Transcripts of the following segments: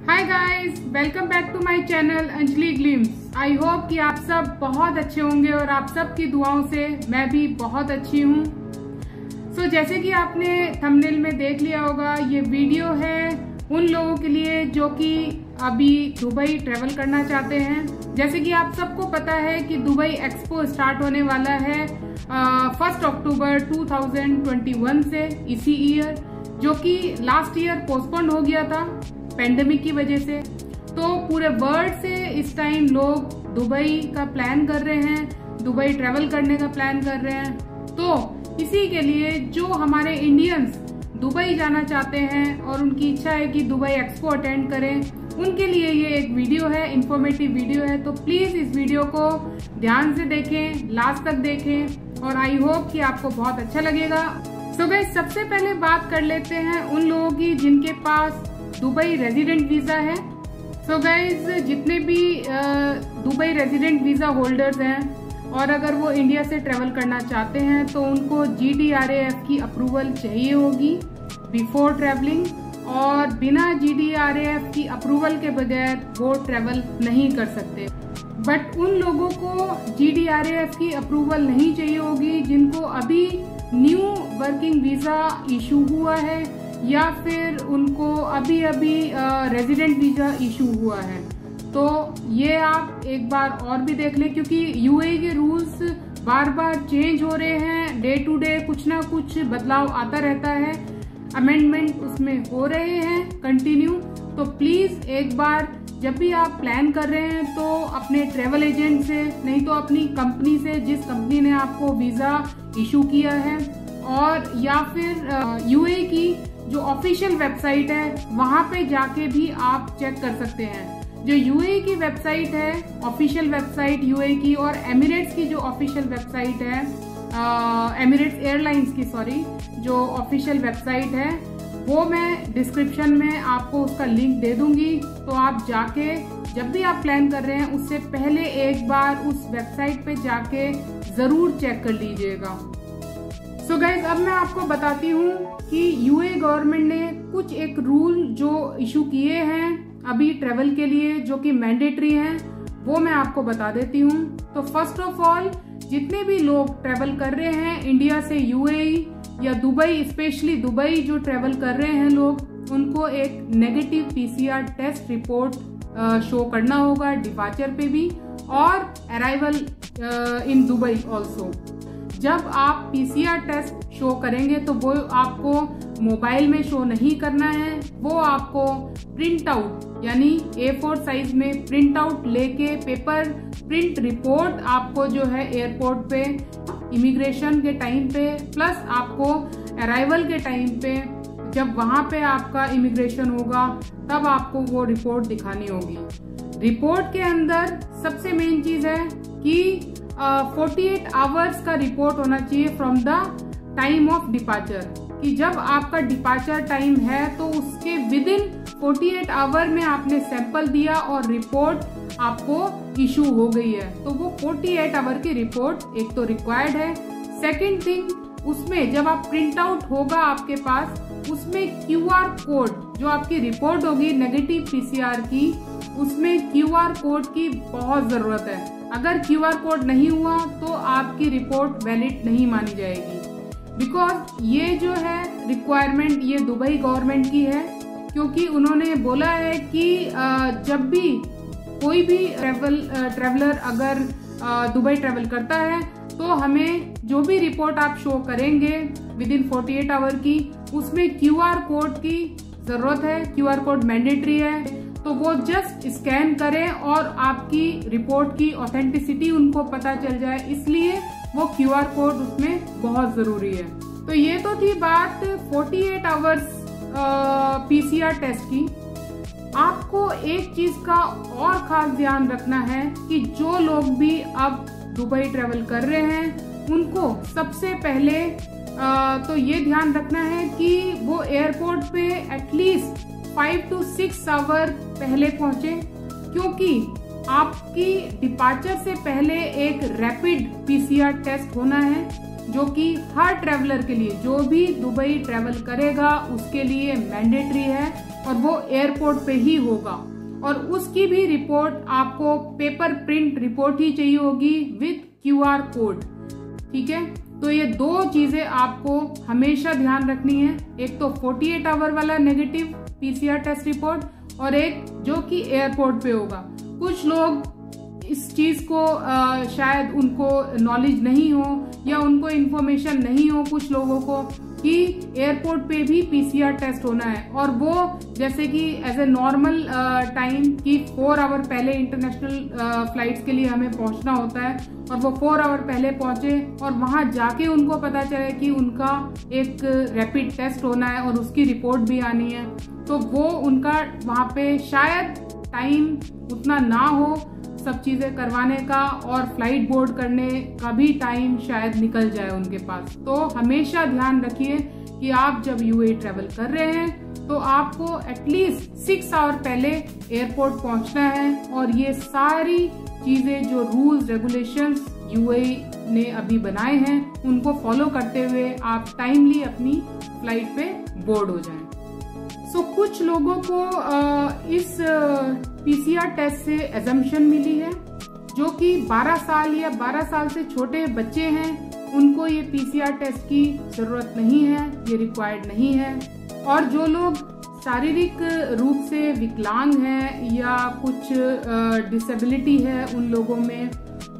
Hi guys, welcome back to my channel Anjali glimpse. I hope कि आप सब बहुत अच्छे होंगे और आप सब की दुआओं से मैं भी बहुत अच्छी हूँ। जैसे कि आपने थंबनेल में देख लिया होगा, ये वीडियो है उन लोगों के लिए जो कि अभी दुबई ट्रेवल करना चाहते हैं। जैसे कि आप सबको पता है कि दुबई एक्सपो स्टार्ट होने वाला है 1 अक्टूबर 2021 से, इसी ईयर, जो कि लास्ट ईयर पोस्टपोन हो गया था पेंडेमिक की वजह से। तो पूरे वर्ल्ड से इस टाइम लोग दुबई का प्लान कर रहे हैं, दुबई ट्रेवल करने का प्लान कर रहे हैं। तो इसी के लिए जो हमारे इंडियंस दुबई जाना चाहते हैं और उनकी इच्छा है कि दुबई एक्सपो अटेंड करें, उनके लिए ये एक वीडियो है, इंफॉर्मेटिव वीडियो है। तो प्लीज इस वीडियो को ध्यान से देखें, लास्ट तक देखें और आई होप कि आपको बहुत अच्छा लगेगा। गाइस, सबसे पहले बात कर लेते हैं उन लोगों की जिनके पास दुबई रेजिडेंट वीजा है। गाइस, जितने भी दुबई रेजिडेंट वीजा होल्डर्स हैं और अगर वो इंडिया से ट्रेवल करना चाहते हैं तो उनको GDRAF की अप्रूवल चाहिए होगी बिफोर ट्रेवलिंग, और बिना GDRAF की अप्रूवल के बगैर वो ट्रेवल नहीं कर सकते। बट उन लोगों को GDRAF की अप्रूवल नहीं चाहिए होगी जिनको अभी न्यू वर्किंग वीजा इशू हुआ है या फिर उनको अभी रेजिडेंट वीजा इशू हुआ है। तो ये आप एक बार और भी देख लें, क्योंकि UAE के रूल्स बार बार चेंज हो रहे हैं, डे टू डे कुछ ना कुछ बदलाव आता रहता है, अमेंडमेंट उसमें हो रहे हैं कंटिन्यू। तो प्लीज एक बार जब भी आप प्लान कर रहे हैं तो अपने ट्रेवल एजेंट से, नहीं तो अपनी कंपनी से, जिस कंपनी ने आपको वीजा इशू किया है, और या फिर UAE की जो ऑफिशियल वेबसाइट है वहां पे जाके भी आप चेक कर सकते हैं। जो UAE की वेबसाइट है, ऑफिशियल वेबसाइट UAE की, और एमिरेट्स की जो ऑफिशियल वेबसाइट है, एमिरेट्स एयरलाइंस की, सॉरी, जो ऑफिशियल वेबसाइट है, वो मैं डिस्क्रिप्शन में आपको उसका लिंक दे दूंगी। तो आप जाके जब भी आप प्लान कर रहे हैं उससे पहले एक बार उस वेबसाइट पे जाके जरूर चेक कर लीजिएगा। गाइज, अब मैं आपको बताती हूँ कि UAE गवर्नमेंट ने कुछ एक रूल जो इशू किए हैं अभी ट्रेवल के लिए, जो कि मैंडेटरी हैं, वो मैं आपको बता देती हूँ। तो फर्स्ट ऑफ ऑल, जितने भी लोग ट्रेवल कर रहे हैं इंडिया से UAE या दुबई, स्पेशली दुबई जो ट्रेवल कर रहे हैं लोग, उनको एक negative PCR test report show करना होगा डिपार्चर पे भी और अराइवल इन दुबई ऑल्सो। जब आप PCR टेस्ट शो करेंगे तो वो आपको मोबाइल में शो नहीं करना है, वो आपको प्रिंट आउट यानी A4 साइज में प्रिंट आउट लेके पेपर प्रिंट रिपोर्ट आपको जो है एयरपोर्ट पे, इमिग्रेशन के टाइम पे, प्लस आपको अराइवल के टाइम पे, जब वहां पे आपका इमिग्रेशन होगा तब आपको वो रिपोर्ट दिखानी होगी। रिपोर्ट के अंदर सबसे मेन चीज है कि 48 आवर्स का रिपोर्ट होना चाहिए from the time of departure, कि जब आपका डिपार्चर टाइम है तो उसके विदिन 48 आवर में आपने सैंपल दिया और रिपोर्ट आपको इशू हो गई है, तो वो 48 आवर की रिपोर्ट एक तो रिक्वायर्ड है। सेकेंड थिंग, उसमें जब आप प्रिंट आउट होगा आपके पास, उसमें QR कोड, जो आपकी रिपोर्ट होगी नेगेटिव PCR की, उसमें QR कोड की बहुत जरूरत है। अगर QR कोड नहीं हुआ तो आपकी रिपोर्ट वैलिड नहीं मानी जाएगी, बिकॉज ये जो है रिक्वायरमेंट ये दुबई गवर्नमेंट की है, क्योंकि उन्होंने बोला है कि जब भी कोई भी ट्रेवलर अगर दुबई ट्रेवल करता है तो हमें जो भी रिपोर्ट आप शो करेंगे विदिन 48 आवर की, उसमें QR कोड की जरूरत है, QR कोड मैंडेटरी है। तो वो जस्ट स्कैन करें और आपकी रिपोर्ट की ऑथेंटिसिटी उनको पता चल जाए, इसलिए वो QR कोड उसमें बहुत जरूरी है। तो ये तो थी बात 48 आवर्स PCR टेस्ट की। आपको एक चीज का और खास ध्यान रखना है कि जो लोग भी अब दुबई ट्रेवल कर रहे हैं उनको सबसे पहले तो ये ध्यान रखना है कि वो एयरपोर्ट पे एटलीस्ट 5 to 6 आवर पहले पहुंचे, क्योंकि आपकी डिपार्चर से पहले एक रैपिड PCR टेस्ट होना है, जो कि हर ट्रेवलर के लिए, जो भी दुबई ट्रेवल करेगा उसके लिए मैंडेटरी है और वो एयरपोर्ट पे ही होगा, और उसकी भी रिपोर्ट आपको पेपर प्रिंट रिपोर्ट ही चाहिए होगी विद QR कोड। ठीक है, तो ये दो चीजें आपको हमेशा ध्यान रखनी है, एक तो 48 आवर वाला नेगेटिव PCR टेस्ट रिपोर्ट और एक जो कि एयरपोर्ट पे होगा। कुछ लोग इस चीज को शायद उनको नॉलेज नहीं हो या उनको इन्फॉर्मेशन नहीं हो कुछ लोगों को कि एयरपोर्ट पे भी PCR टेस्ट होना है, और वो जैसे कि एज ए नॉर्मल टाइम की 4 आवर पहले इंटरनेशनल फ्लाइट्स के लिए हमें पहुंचना होता है, और वो 4 आवर पहले पहुंचे और वहां जाके उनको पता चले कि उनका एक रैपिड टेस्ट होना है और उसकी रिपोर्ट भी आनी है, तो वो उनका वहां पे शायद टाइम उतना ना हो सब चीजें करवाने का, और फ्लाइट बोर्ड करने का भी टाइम शायद निकल जाए उनके पास। तो हमेशा ध्यान रखिए कि आप जब UAE ट्रेवल कर रहे हैं तो आपको एटलीस्ट 6 आवर पहले एयरपोर्ट पहुंचना है, और ये सारी चीजें जो रूल्स रेगुलेशंस UAE ने अभी बनाए हैं उनको फॉलो करते हुए आप टाइमली अपनी फ्लाइट पे बोर्ड हो जाएं। कुछ लोगों को इस PCR टेस्ट से एजम्पशन मिली है, जो कि 12 साल या 12 साल से छोटे बच्चे हैं उनको ये PCR टेस्ट की जरूरत नहीं है, ये रिक्वायर्ड नहीं है, और जो लोग शारीरिक रूप से विकलांग हैं या कुछ डिसेबिलिटी है उन लोगों में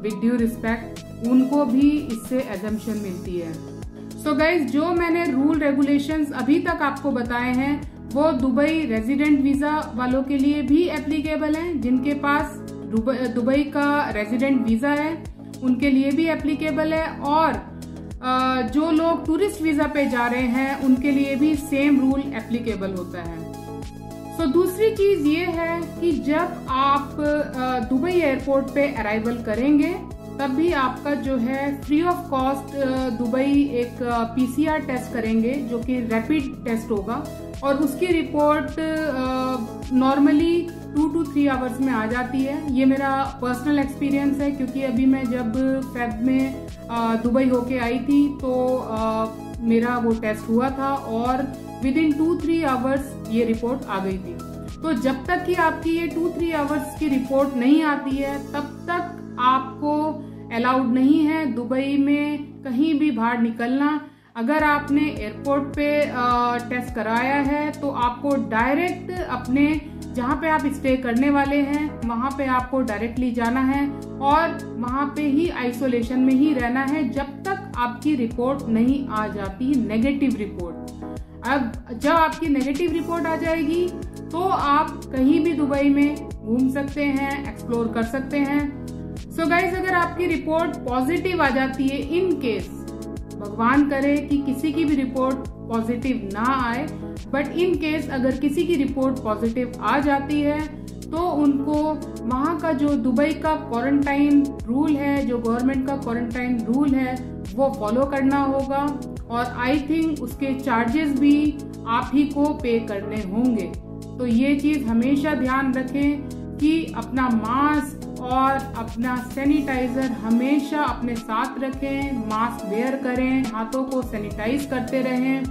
विद ड्यू रिस्पेक्ट उनको भी इससे एजम्पशन मिलती है। सो गाइज, जो मैंने रूल रेगुलेशंस अभी तक आपको बताए हैं वो दुबई रेजिडेंट वीजा वालों के लिए भी एप्लीकेबल हैं, जिनके पास दुबई का रेजिडेंट वीजा है उनके लिए भी एप्लीकेबल है, और जो लोग टूरिस्ट वीजा पे जा रहे हैं उनके लिए भी सेम रूल एप्लीकेबल होता है। दूसरी चीज ये है कि जब आप दुबई एयरपोर्ट पे अराइवल करेंगे तब भी आपका जो है फ्री ऑफ कॉस्ट दुबई एक PCR टेस्ट करेंगे जो कि रैपिड टेस्ट होगा, और उसकी रिपोर्ट नॉर्मली 2 to 3 आवर्स में आ जाती है। ये मेरा पर्सनल एक्सपीरियंस है, क्योंकि अभी मैं जब फेब में दुबई होके आई थी तो मेरा वो टेस्ट हुआ था और विद इन 2-3 आवर्स ये रिपोर्ट आ गई थी। तो जब तक कि आपकी ये 2-3 आवर्स की रिपोर्ट नहीं आती है तब तक आपको अलाउड नहीं है दुबई में कहीं भी बाहर निकलना। अगर आपने एयरपोर्ट पे टेस्ट कराया है तो आपको डायरेक्ट अपने जहाँ पे आप स्टे करने वाले हैं वहाँ पे आपको डायरेक्टली जाना है और वहाँ पे ही आइसोलेशन में ही रहना है जब तक आपकी रिपोर्ट नहीं आ जाती नेगेटिव रिपोर्ट। अब जब आपकी नेगेटिव रिपोर्ट आ जाएगी तो आप कहीं भी दुबई में घूम सकते हैं, एक्सप्लोर कर सकते हैं। सो गाइज, अगर आपकी रिपोर्ट पॉजिटिव आ जाती है, इन केस भगवान करे कि किसी की भी रिपोर्ट पॉजिटिव ना आए, बट इन केस अगर किसी की रिपोर्ट पॉजिटिव आ जाती है तो उनको वहाँ का जो दुबई का क्वारंटाइन रूल है, जो गवर्नमेंट का क्वारंटाइन रूल है वो फॉलो करना होगा, और आई थिंक उसके चार्जेस भी आप ही को पे करने होंगे। तो ये चीज हमेशा ध्यान रखें कि अपना मास्क और अपना सैनिटाइजर हमेशा अपने साथ रखें, मास्क वेयर करें, हाथों को सैनिटाइज करते रहें,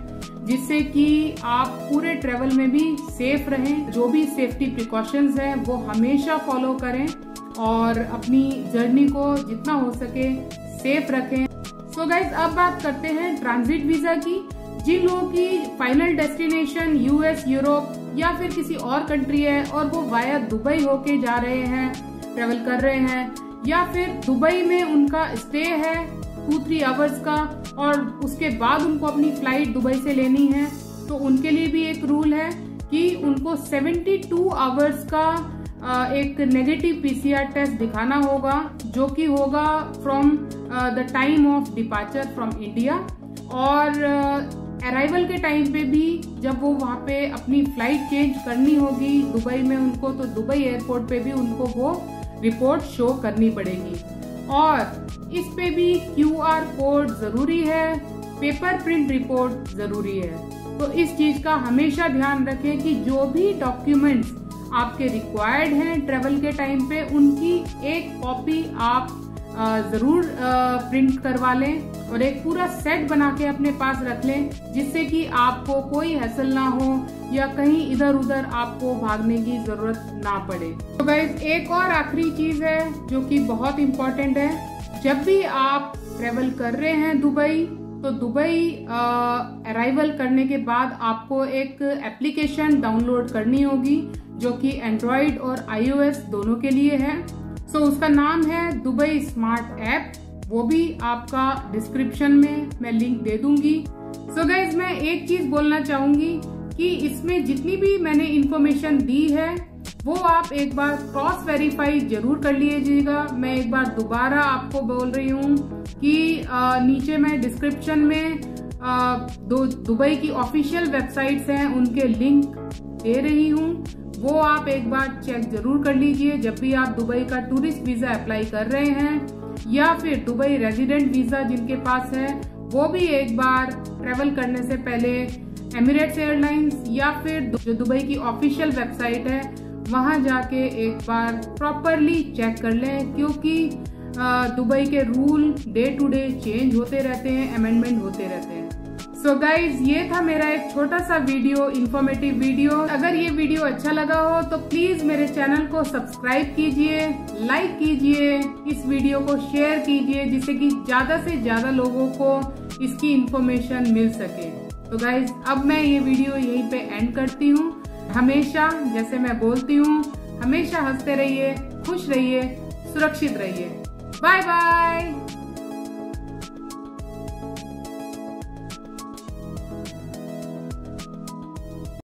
जिससे कि आप पूरे ट्रेवल में भी सेफ रहें। जो भी सेफ्टी प्रिकॉशंस हैं वो हमेशा फॉलो करें और अपनी जर्नी को जितना हो सके सेफ रखें। सो गाइज, अब बात करते हैं ट्रांजिट वीजा की। जिन लोगों की फाइनल डेस्टिनेशन US, यूरोप या फिर किसी और कंट्री है और वो वाया दुबई होके जा रहे हैं, ट्रेवल कर रहे हैं, या फिर दुबई में उनका स्टे है 2-3 आवर्स का और उसके बाद उनको अपनी फ्लाइट दुबई से लेनी है, तो उनके लिए भी एक रूल है कि उनको 72 आवर्स का एक नेगेटिव PCR टेस्ट दिखाना होगा, जो कि होगा from the time of departure from India, और अराइवल के टाइम पे भी जब वो वहाँ पे अपनी फ्लाइट चेंज करनी होगी दुबई में उनको, तो दुबई एयरपोर्ट पे भी उनको वो रिपोर्ट शो करनी पड़ेगी। और इस पे भी QR कोड जरूरी है, पेपर प्रिंट रिपोर्ट जरूरी है। तो इस चीज का हमेशा ध्यान रखें कि जो भी डॉक्यूमेंट्स आपके रिक्वायर्ड हैं ट्रेवल के टाइम पे, उनकी एक कॉपी आप जरूर प्रिंट करवा लें और एक पूरा सेट बना के अपने पास रख लें, जिससे कि आपको कोई हैसल ना हो या कहीं इधर उधर आपको भागने की जरूरत ना पड़े। तो गाइस एक और आखिरी चीज है जो कि बहुत इम्पोर्टेंट है, जब भी आप ट्रेवल कर रहे हैं दुबई, तो दुबई अराइवल करने के बाद आपको एक एप्लीकेशन डाउनलोड करनी होगी जो कि एंड्रॉइड और iOS दोनों के लिए है। सो उसका नाम है दुबई स्मार्ट ऐप, वो भी आपका डिस्क्रिप्शन में मैं लिंक दे दूंगी। सो गाइज मैं एक चीज बोलना चाहूंगी कि इसमें जितनी भी मैंने इंफॉर्मेशन दी है वो आप एक बार क्रॉस वेरीफाई जरूर कर लीजिएगा। मैं एक बार दोबारा आपको बोल रही हूँ कि नीचे मैं डिस्क्रिप्शन में दुबई की ऑफिशियल वेबसाइट्स हैं उनके लिंक दे रही हूँ, वो आप एक बार चेक जरूर कर लीजिए जब भी आप दुबई का टूरिस्ट वीजा अप्लाई कर रहे हैं, या फिर दुबई रेजिडेंट वीजा जिनके पास है वो भी एक बार ट्रेवल करने से पहले एमिरेट्स एयरलाइंस या फिर जो दुबई की ऑफिशियल वेबसाइट है वहां जाके एक बार प्रॉपरली चेक कर लें, क्योंकि दुबई के rule day to day change होते रहते हैं, अमेंडमेंट होते रहते हैं। सो गाइज ये था मेरा एक छोटा सा वीडियो, इंफॉर्मेटिव वीडियो। अगर ये वीडियो अच्छा लगा हो तो प्लीज मेरे चैनल को सब्सक्राइब कीजिए, लाइक कीजिए, इस वीडियो को शेयर कीजिए जिससे कि ज्यादा से ज्यादा लोगों को इसकी इंफॉर्मेशन मिल सके। तो गाइज अब मैं ये वीडियो यहीं पे एंड करती हूँ। हमेशा जैसे मैं बोलती हूँ, हमेशा हंसते रहिए, खुश रहिए, सुरक्षित रहिए। Bye bye.